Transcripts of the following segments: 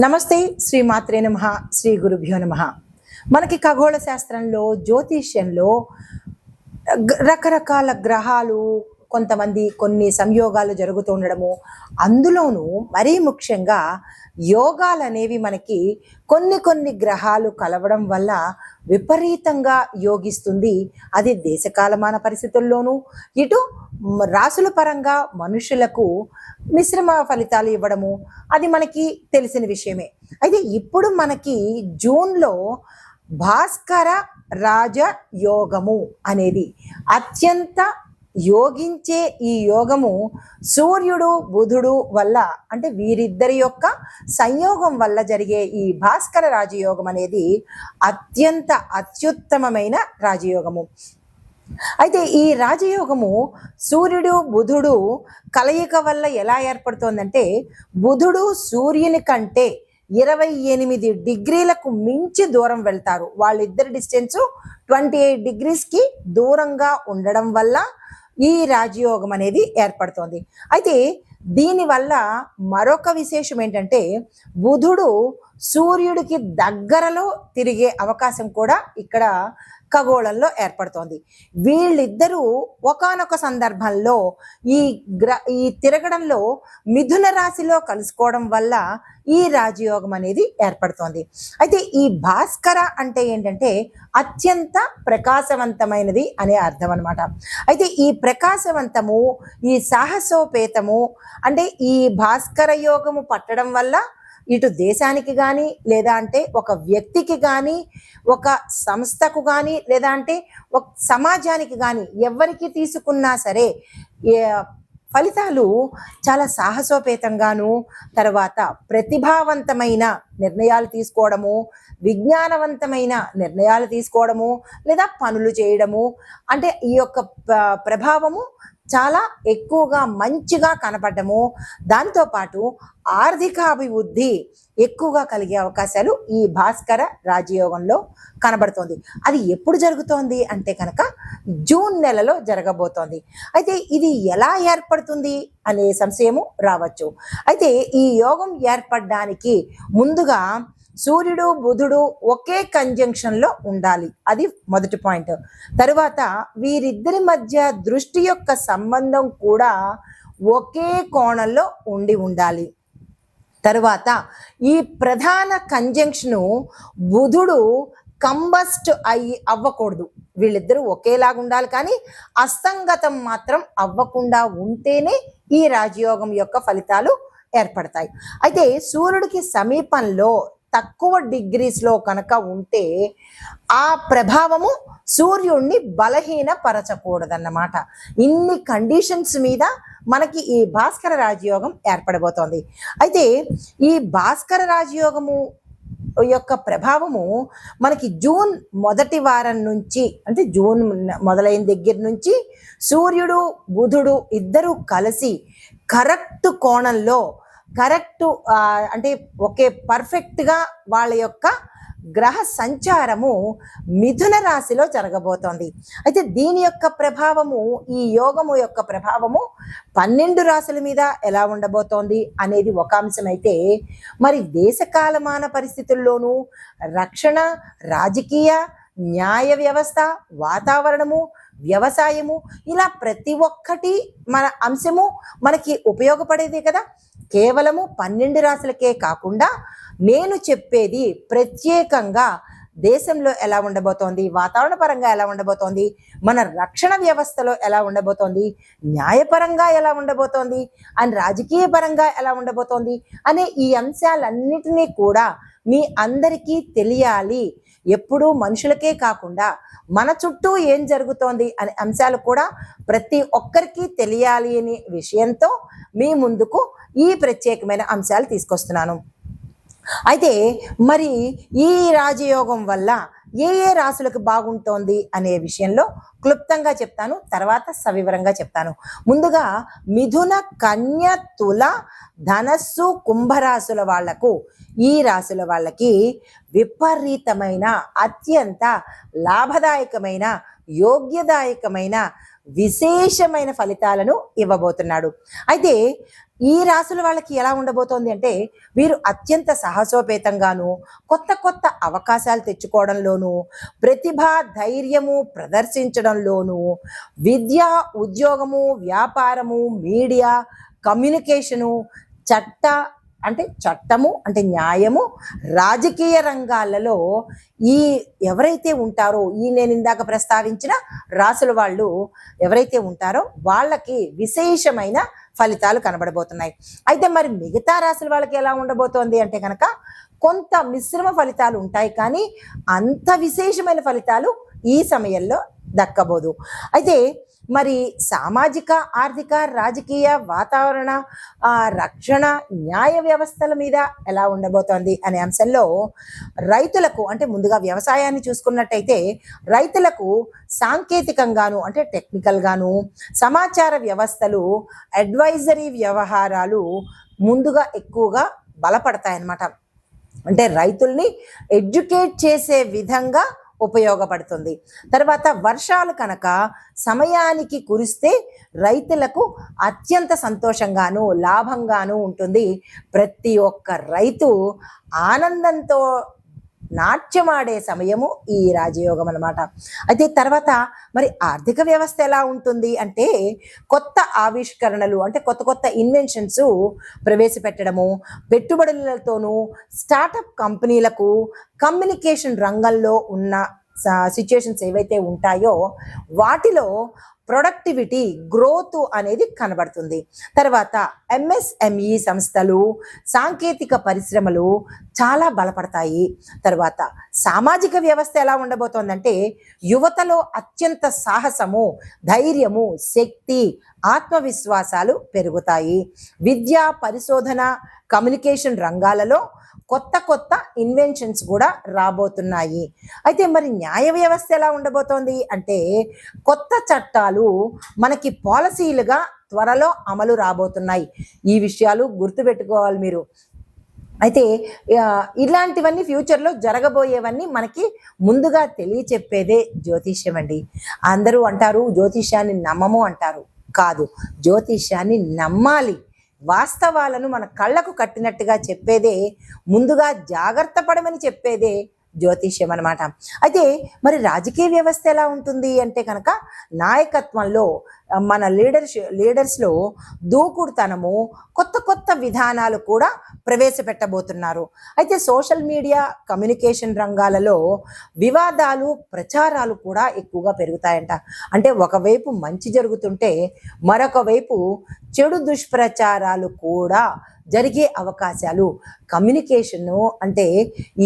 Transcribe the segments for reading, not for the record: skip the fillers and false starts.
నమస్తే. శ్రీ మాత్రే నమః. శ్రీ గురుభ్యో నమః. మనకి ఖగోళ శాస్త్రంలో, జ్యోతిష్యంలో రకరకాల గ్రహాలు, కొంతమంది కొన్ని సంయోగాలు జరుగుతూ ఉండడము, అందులోనూ మరీ ముఖ్యంగా యోగాలు అనేవి మనకి కొన్ని గ్రహాలు కలవడం వల్ల విపరీతంగా యోగిస్తుంది. అది దేశకాలమాన పరిస్థితుల్లోనూ, ఇటు రాసుల పరంగా మనుషులకు మిశ్రమ ఫలితాలు ఇవ్వడము అది మనకి తెలిసిన విషయమే. అయితే ఇప్పుడు మనకి జూన్లో భాస్కర రాజయోగము అనేది అత్యంత యోగించే ఈ యోగము సూర్యుడు బుధుడు వల్ల, అంటే వీరిద్దరి యొక్క సంయోగం వల్ల జరిగే ఈ భాస్కర రాజయోగం అనేది అత్యంత అత్యుత్తమమైన రాజయోగము. అయితే ఈ రాజయోగము సూర్యుడు బుధుడు కలయిక వల్ల ఎలా ఏర్పడుతోందంటే, బుధుడు సూర్యుని కంటే 28 డిగ్రీలకు మించి దూరం వెళ్తారు. వాళ్ళిద్దరి డిస్టెన్స్ 28 డిగ్రీస్కి దూరంగా ఉండడం వల్ల ఈ రాజయోగం అనేది ఏర్పడుతోంది. అయితే దీనివల్ల మరొక విశేషం ఏంటంటే, బుధుడు సూర్యుడికి దగ్గరలో తిరిగే అవకాశం కూడా ఇక్కడ ఖగోళంలో ఏర్పడుతోంది. వీళ్ళిద్దరూ ఒకానొక సందర్భంలో ఈ తిరగడంలో మిథున రాశిలో కలుసుకోవడం వల్ల ఈ రాజయోగం అనేది ఏర్పడుతోంది. అయితే ఈ భాస్కర అంటే ఏంటంటే అత్యంత ప్రకాశవంతమైనది అనే అర్థం అనమాట. అయితే ఈ ప్రకాశవంతము, ఈ సాహసోపేతము, అంటే ఈ భాస్కర యోగము పట్టడం వల్ల ఇటు దేశానికి కానీ, లేదా అంటే ఒక వ్యక్తికి కానీ, ఒక సంస్థకు కానీ, లేదా అంటే ఒక సమాజానికి కానీ, ఎవరికి తీసుకున్నా సరే ఫలితాలు చాలా సాహసోపేతంగాను, తర్వాత ప్రతిభావంతమైన నిర్ణయాలు తీసుకోవడము, విజ్ఞానవంతమైన నిర్ణయాలు తీసుకోవడము, లేదా పనులు చేయడము, అంటే ఈ యొక్క ప్రభావము చాలా ఎక్కువగా మంచిగా కనపడము, దాంతోపాటు ఆర్థికాభివృద్ధి ఎక్కువగా కలిగే అవకాశాలు ఈ భాస్కర రాజయోగంలో కనబడుతోంది. అది ఎప్పుడు జరుగుతోంది అంటే కనుక జూన్ నెలలో జరగబోతోంది. అయితే ఇది ఎలా ఏర్పడుతుంది అనే సంశయము రావచ్చు. అయితే ఈ యోగం ఏర్పడడానికి ముందుగా సూర్యుడు బుధుడు ఒకే కంజంక్షన్లో ఉండాలి, అది మొదటి పాయింట్. తరువాత వీరిద్దరి మధ్య దృష్టి యొక్క సంబంధం కూడా ఒకే కోణంలో ఉండాలి. తరువాత ఈ ప్రధాన కంజంక్షను బుధుడు కంబస్ట్ అవ్వకూడదు. వీళ్ళిద్దరూ ఒకేలాగా ఉండాలి, కానీ అస్తంగతం మాత్రం అవ్వకుండా ఉంటేనే ఈ రాజయోగం యొక్క ఫలితాలు ఏర్పడతాయి. అయితే సూర్యుడికి సమీపంలో తక్కువ డిగ్రీస్లో కనుక ఉంటే ఆ ప్రభావము సూర్యుడిని బలహీనపరచకూడదన్నమాట. ఇన్ని కండిషన్స్ మీద మనకి ఈ భాస్కర రాజయోగం ఏర్పడబోతోంది. అయితే ఈ భాస్కర రాజయోగము యొక్క ప్రభావము మనకి జూన్ మొదటి వారం నుంచి, అంటే జూన్ మొదలైన దగ్గర నుంచి సూర్యుడు బుధుడు ఇద్దరు కలిసి కరెక్ట్ కోణంలో, కరెక్ట్ అంటే ఒకే పర్ఫెక్ట్గా వాళ్ళ యొక్క గ్రహ సంచారము మిథున రాశిలో జరగబోతోంది. అయితే దీని యొక్క ప్రభావము, ఈ యోగము యొక్క ప్రభావము 12 రాశుల మీద ఎలా ఉండబోతోంది అనేది ఒక అంశం అయితే, మరి దేశకాలమాన పరిస్థితుల్లోనూ రక్షణ, రాజకీయ, న్యాయ వ్యవస్థ, వాతావరణము, వ్యవసాయము, ఇలా ప్రతి ఒక్కటి మన అంశము మనకి ఉపయోగపడేదే కదా. కేవలము 12 రాశులకే కాకుండా నేను చెప్పేది ప్రత్యేకంగా దేశంలో ఎలా ఉండబోతోంది, వాతావరణ పరంగా ఎలా ఉండబోతోంది, మన రక్షణ వ్యవస్థలో ఎలా ఉండబోతోంది, న్యాయపరంగా ఎలా ఉండబోతోంది, అండ్ రాజకీయ పరంగా ఎలా ఉండబోతోంది అనే ఈ అంశాలన్నిటినీ కూడా మీ అందరికీ తెలియాలి. ఎప్పుడూ మనుషులకే కాకుండా మన చుట్టూ ఏం జరుగుతోంది అనే అంశాలు కూడా ప్రతి ఒక్కరికి తెలియాలి అనే విషయంతో మీ ముందుకు ఈ ప్రత్యేకమైన అంశాలు తీసుకొస్తున్నాను. అయితే మరి ఈ రాజయోగం వల్ల ఏ రాశులకు బాగుంటోంది అనే విషయంలో క్లుప్తంగా చెప్తాను, తర్వాత సవివరంగా చెప్తాను. ముందుగా మిథున, కన్య, తుల, ధనస్సు, కుంభరాశుల వాళ్లకు, ఈ రాశుల వాళ్ళకి విపరీతమైన, అత్యంత లాభదాయకమైన, యోగ్యదాయకమైన విశేషమైన ఫలితాలను ఇవ్వబోతున్నాడు. అయితే ఈ రాశుల వాళ్ళకి ఎలా ఉండబోతోంది అంటే, వీరు అత్యంత సాహసోపేతంగాను, కొత్త కొత్త అవకాశాలు తెచ్చుకోవడంలోనూ, ప్రతిభ ధైర్యము ప్రదర్శించడంలోనూ, విద్య, ఉద్యోగము, వ్యాపారము, మీడియా, కమ్యూనికేషను, చట్టము అంటే న్యాయము, రాజకీయ రంగాలలో ఈ ఎవరైతే ఉంటారో, నేను ఇందాక ప్రస్తావించిన రాసుల వాళ్ళు ఎవరైతే ఉంటారో వాళ్ళకి విశేషమైన ఫలితాలు కనబడబోతున్నాయి. అయితే మరి మిగతా రాశుల వాళ్ళకి ఎలా ఉండబోతోంది అంటే కనుక కొంత మిశ్రమ ఫలితాలు ఉంటాయి, కానీ అంత విశేషమైన ఫలితాలు ఈ సమయంలో దక్కబోదు. అయితే మరి సామాజిక, ఆర్థిక, రాజకీయ, వాతావరణ, రక్షణ, న్యాయ వ్యవస్థల మీద ఎలా ఉండబోతోంది అనే అంశంలో రైతులకు, అంటే ముందుగా వ్యవసాయాన్ని చూసుకున్నట్టయితే రైతులకు సాంకేతికంగాను అంటే టెక్నికల్గాను, సమాచార వ్యవస్థలు, అడ్వైజరీ వ్యవహారాలు ముందుగా ఎక్కువగా బలపడతాయన్నమాట. అంటే రైతుల్ని ఎడ్యుకేట్ చేసే విధంగా ఉపయోగపడుతుంది. తర్వాత వర్షాలు కనుక సమయానికి కురిస్తే రైతులకు అత్యంత సంతోషంగాను లాభంగాను ఉంటుంది. ప్రతి ఒక్క రైతు ఆనందంతో నాట్యమాడే సమయము ఈ రాజయోగం అన్నమాట. అయితే తర్వాత మరి ఆర్థిక వ్యవస్థ ఎలా ఉంటుంది అంటే, కొత్త ఆవిష్కరణలు అంటే కొత్త కొత్త ఇన్వెన్షన్స్ ప్రవేశపెట్టడము, పెట్టుబడులతోనూ, స్టార్టప్ కంపెనీలకు, కమ్యూనికేషన్ రంగంలో ఉన్న సిచ్యుయేషన్స్ ఏవైతే ఉంటాయో వాటిలో ప్రొడక్టివిటీ గ్రోత్ అనేది కనబడుతుంది. తర్వాత ఎంఎస్ఎంఈ సంస్థలు, సాంకేతిక పరిశ్రమలు చాలా బలపడతాయి. తర్వాత సామాజిక వ్యవస్థ ఎలా ఉండబోతోందంటే, యువతలో అత్యంత సాహసము, ధైర్యము, శక్తి, ఆత్మవిశ్వాసాలు పెరుగుతాయి. విద్య, పరిశోధన, కమ్యూనికేషన్ రంగాలలో కొత్త కొత్త ఇన్వెన్షన్స్ కూడా రాబోతున్నాయి. అయితే మరి న్యాయ వ్యవస్థ ఎలా ఉండబోతోంది అంటే, కొత్త చట్టాలు మనకి పాలసీలుగా త్వరలో అమలు రాబోతున్నాయి. ఈ విషయాలు గుర్తుపెట్టుకోవాలి మీరు. అయితే ఇలాంటివన్నీ ఫ్యూచర్లో జరగబోయేవన్నీ మనకి ముందుగా తెలియచెప్పేదే జ్యోతిష్యం అండి. అందరూ అంటారు జ్యోతిష్యాన్ని నమ్మము అంటారు. కాదు, జ్యోతిష్యాన్ని నమ్మాలి. వాస్తవాలను మన కళ్ళకు కట్టినట్టుగా చెప్పేదే, ముందుగా జాగ్రత్త పడమని చెప్పేదే జ్యోతిష్యం అన్నమాట. అయితే మరి రాజకీయ వ్యవస్థ ఎలా ఉంటుంది అంటే కనుక, నాయకత్వంలో మన లీడర్స్లో దూకుడుతనము, కొత్త కొత్త విధానాలు కూడా ప్రవేశపెట్టబోతున్నారు. అయితే సోషల్ మీడియా, కమ్యూనికేషన్ రంగాలలో వివాదాలు, ప్రచారాలు కూడా ఎక్కువగా పెరుగుతాయంట. అంటే ఒకవైపు మంచి జరుగుతుంటే మరొక వైపు చెడు దుష్ప్రచారాలు కూడా జరిగే అవకాశాలు, కమ్యూనికేషను అంటే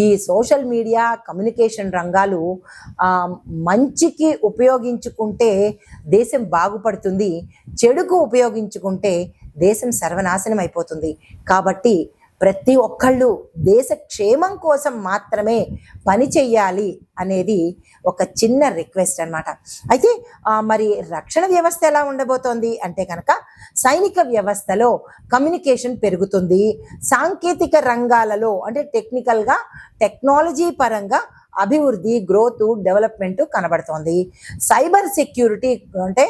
ఈ సోషల్ మీడియా, కమ్యూనికేషన్ రంగాలు మంచికి ఉపయోగించుకుంటే దేశం బాగుపడుతుంది, చెడుకు ఉపయోగించుకుంటే దేశం సర్వనాశనం అయిపోతుంది. కాబట్టి ప్రతి ఒక్కళ్ళు దేశ క్షేమం కోసం మాత్రమే పని చెయ్యాలి అనేది ఒక చిన్న రిక్వెస్ట్ అన్నమాట. అయితే మరి రక్షణ వ్యవస్థ ఎలా ఉండబోతోంది అంటే కనుక, సైనిక వ్యవస్థలో కమ్యూనికేషన్ పెరుగుతుంది. సాంకేతిక రంగాలలో అంటే టెక్నికల్గా, టెక్నాలజీ పరంగా అభివృద్ధి, గ్రోత్, డెవలప్మెంట్ కనబడుతోంది. సైబర్ సెక్యూరిటీ అంటే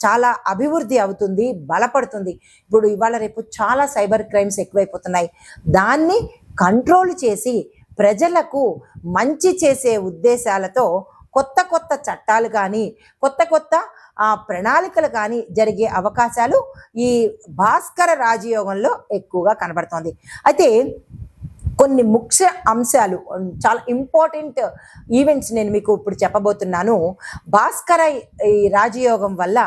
చాలా అభివృద్ధి అవుతుంది, బలపడుతుంది. ఇప్పుడు ఇవాళ రేపు చాలా సైబర్ క్రైమ్స్ ఎక్కువైపోతున్నాయి. దాన్ని కంట్రోల్ చేసి ప్రజలకు మంచి చేసే ఉద్దేశాలతో కొత్త కొత్త చట్టాలు కానీ, కొత్త కొత్త ప్రణాళికలు కానీ జరిగే అవకాశాలు ఈ భాస్కర రాజయోగంలో ఎక్కువగా కనబడుతోంది. అయితే కొన్ని ముఖ్య అంశాలు, చాలా ఇంపార్టెంట్ ఈవెంట్స్ నేను మీకు ఇప్పుడు చెప్పబోతున్నాను. భాస్కర ఈ రాజయోగం వల్ల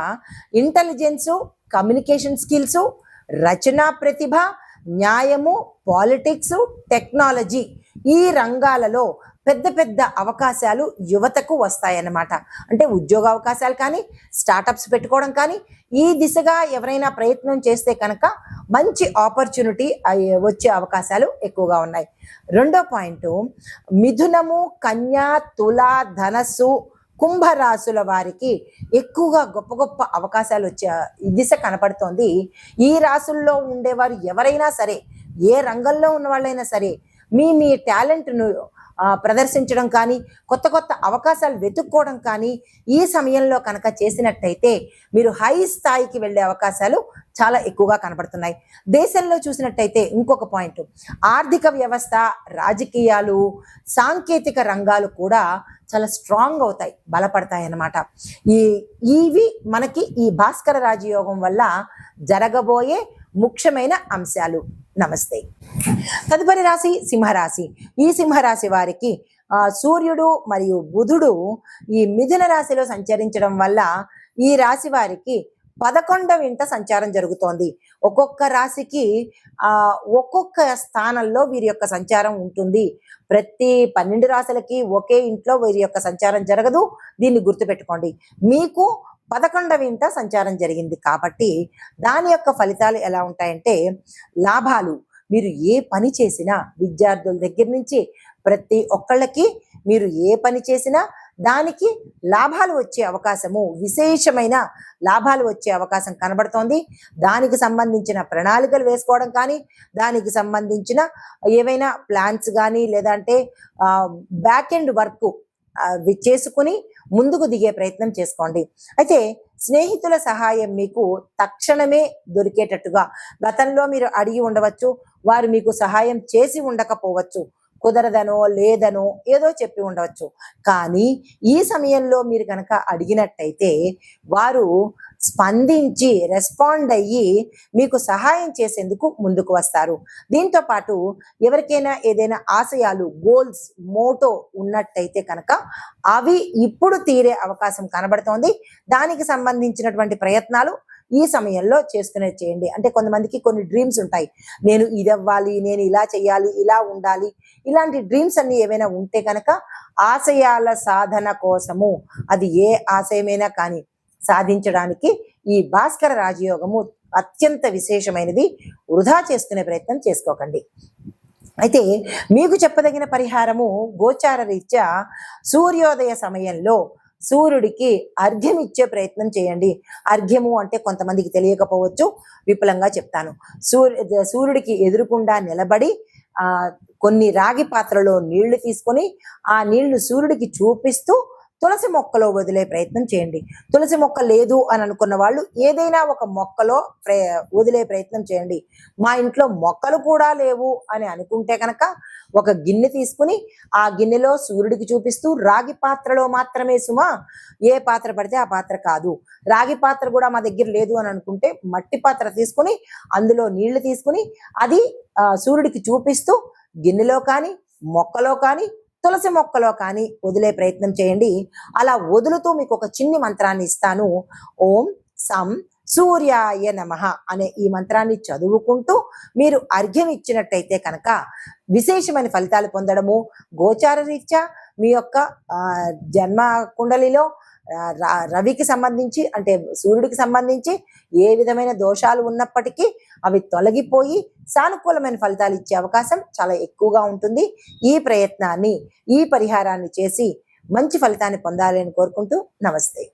ఇంటెలిజెన్సు, కమ్యూనికేషన్ స్కిల్స్, రచనా ప్రతిభ, న్యాయము, పాలిటిక్స్, టెక్నాలజీ ఈ రంగాలలో పెద్ద పెద్ద అవకాశాలు యువతకు వస్తాయన్నమాట. అంటే ఉద్యోగ అవకాశాలు కానీ, స్టార్టప్స్ పెట్టుకోవడం కానీ, ఈ దిశగా ఎవరైనా ప్రయత్నం చేస్తే కనుక మంచి ఆపర్చునిటీ వచ్చే అవకాశాలు ఎక్కువగా ఉన్నాయి. రెండో పాయింట్, మిథునము, కన్యా, తుల, ధనస్సు, కుంభరాశుల వారికి ఎక్కువగా గొప్ప గొప్ప అవకాశాలు వచ్చే దిశ కనపడుతోంది. ఈ రాశుల్లో ఉండేవారు ఎవరైనా సరే, ఏ రంగంలో ఉన్న వాళ్ళైనా సరే, మీ మీ టాలెంట్ను ప్రదర్శించడం కానీ, కొత్త కొత్త అవకాశాలు వెతుక్కోవడం కానీ ఈ సమయంలో కనుక చేసినట్టయితే మీరు హై స్థాయికి వెళ్ళే అవకాశాలు చాలా ఎక్కువగా కనబడుతున్నాయి. దేశంలో చూసినట్టయితే ఇంకొక పాయింట్, ఆర్థిక వ్యవస్థ, రాజకీయాలు, సాంకేతిక రంగాలు కూడా చాలా స్ట్రాంగ్ అవుతాయి, బలపడతాయి అన్నమాట. ఇవి మనకి ఈ భాస్కర రాజయోగం వల్ల జరగబోయే ముఖ్యమైన అంశాలు. నమస్తే. తదుపరి రాశి సింహరాశి. ఈ సింహరాశి వారికి సూర్యుడు మరియు బుధుడు ఈ మిథున రాశిలో సంచరించడం వల్ల ఈ రాశి వారికి 11వ ఇంట సంచారం జరుగుతోంది. ఒక్కొక్క రాశికి ఒక్కొక్క స్థానంలో వీరి యొక్క సంచారం ఉంటుంది. ప్రతి 12 రాశులకి ఒకే ఇంట్లో వీరి యొక్క సంచారం జరగదు. దీన్ని గుర్తుపెట్టుకోండి. మీకు 11వ ఇంట సంచారం జరిగింది కాబట్టి దాని యొక్క ఫలితాలు ఎలా ఉంటాయంటే, లాభాలు. మీరు ఏ పని చేసినా, విద్యార్థుల దగ్గర నుంచి ప్రతి ఒక్కళ్ళకి మీరు ఏ పని చేసినా దానికి లాభాలు వచ్చే అవకాశము, విశేషమైన లాభాలు వచ్చే అవకాశం కనబడుతోంది. దానికి సంబంధించిన ప్రణాళికలు వేసుకోవడం కానీ, దానికి సంబంధించిన ఏవైనా ప్లాన్స్ కానీ, లేదంటే బ్యాక్ ఎండ్ వర్క్ చేసుకుని ముందుకు దిగే ప్రయత్నం చేసుకోండి. అయితే స్నేహితుల సహాయం మీకు తక్షణమే దొరికేటట్టుగా, గతంలో మీరు అడిగి ఉండవచ్చు, వారు మీకు సహాయం చేసి ఉండకపోవచ్చు, కుదరదనో లేదనో ఏదో చెప్పి ఉండవచ్చు. కానీ ఈ సమయంలో మీరు కనుక అడిగినట్టయితే వారు స్పందించి రెస్పాండ్ అయ్యి మీకు సహాయం చేసేందుకు ముందుకు వస్తారు. దీంతో పాటు ఎవరికైనా ఏదైనా ఆశయాలు, గోల్స్, మోటో ఉన్నట్టయితే కనుక అవి ఇప్పుడు తీరే అవకాశం కనబడుతోంది. దానికి సంబంధించినటువంటి ప్రయత్నాలు ఈ సమయంలో చేయండి. అంటే కొంతమందికి కొన్ని డ్రీమ్స్ ఉంటాయి. నేను ఇది అవ్వాలి, నేను ఇలా చేయాలి, ఇలా ఉండాలి, ఇలాంటి డ్రీమ్స్ అన్ని ఏవైనా ఉంటే కనుక ఆశయాల సాధన కోసము, అది ఏ ఆశయమైనా కానీ సాధించడానికి ఈ భాస్కర రాజయోగము అత్యంత విశేషమైనది. వృధా చేసుకునే ప్రయత్నం చేసుకోకండి. అయితే మీకు చెప్పదగిన పరిహారము, గోచార రీత్యా సూర్యోదయ సమయంలో సూర్యుడికి అర్ఘ్యం ఇచ్చే ప్రయత్నం చేయండి. అర్ఘ్యము అంటే కొంతమందికి తెలియకపోవచ్చు, విపులంగా చెప్తాను. సూర్యుడికి ఎదురుకుండా నిలబడి కొన్ని రాగి పాత్రలో నీళ్లు తీసుకొని ఆ నీళ్లు సూర్యుడికి చూపిస్తూ తులసి మొక్కలో వదిలే ప్రయత్నం చేయండి. తులసి మొక్క లేదు అని అనుకున్న వాళ్ళు ఏదైనా ఒక మొక్కలో వదిలే ప్రయత్నం చేయండి. మా ఇంట్లో మొక్కలు కూడా లేవు అని అనుకుంటే కనుక ఒక గిన్నె తీసుకుని ఆ గిన్నెలో సూర్యుడికి చూపిస్తూ, రాగి పాత్రలో మాత్రమే సుమా, ఏ పాత్ర పడితే ఆ పాత్ర కాదు, రాగి పాత్ర కూడా మా దగ్గర లేదు అని అనుకుంటే మట్టి పాత్ర తీసుకుని అందులో నీళ్లు తీసుకుని అది సూర్యుడికి చూపిస్తూ గిన్నెలో కానీ, మొక్కలో కానీ, తులసి మొక్కలో కానీ వదిలే ప్రయత్నం చేయండి. అలా వదులుతూ మీకు ఒక చిన్ని మంత్రాన్ని ఇస్తాను. ఓం సం సూర్యాయ నమః అనే ఈ మంత్రాన్ని చదువుకుంటూ మీరు అర్ఘ్యం ఇచ్చినట్టయితే కనుక విశేషమైన ఫలితాలు పొందడము, గోచార రీత్యా మీ యొక్క జన్మ కుండలిలో రవికి సంబంధించి, అంటే సూర్యుడికి సంబంధించి ఏ విధమైన దోషాలు ఉన్నప్పటికీ అవి తొలగిపోయి సానుకూలమైన ఫలితాలు ఇచ్చే అవకాశం చాలా ఎక్కువగా ఉంటుంది. ఈ ప్రయత్నాన్ని, ఈ పరిహారాన్ని చేసి మంచి ఫలితాన్ని పొందాలని కోరుకుంటూ నమస్తే.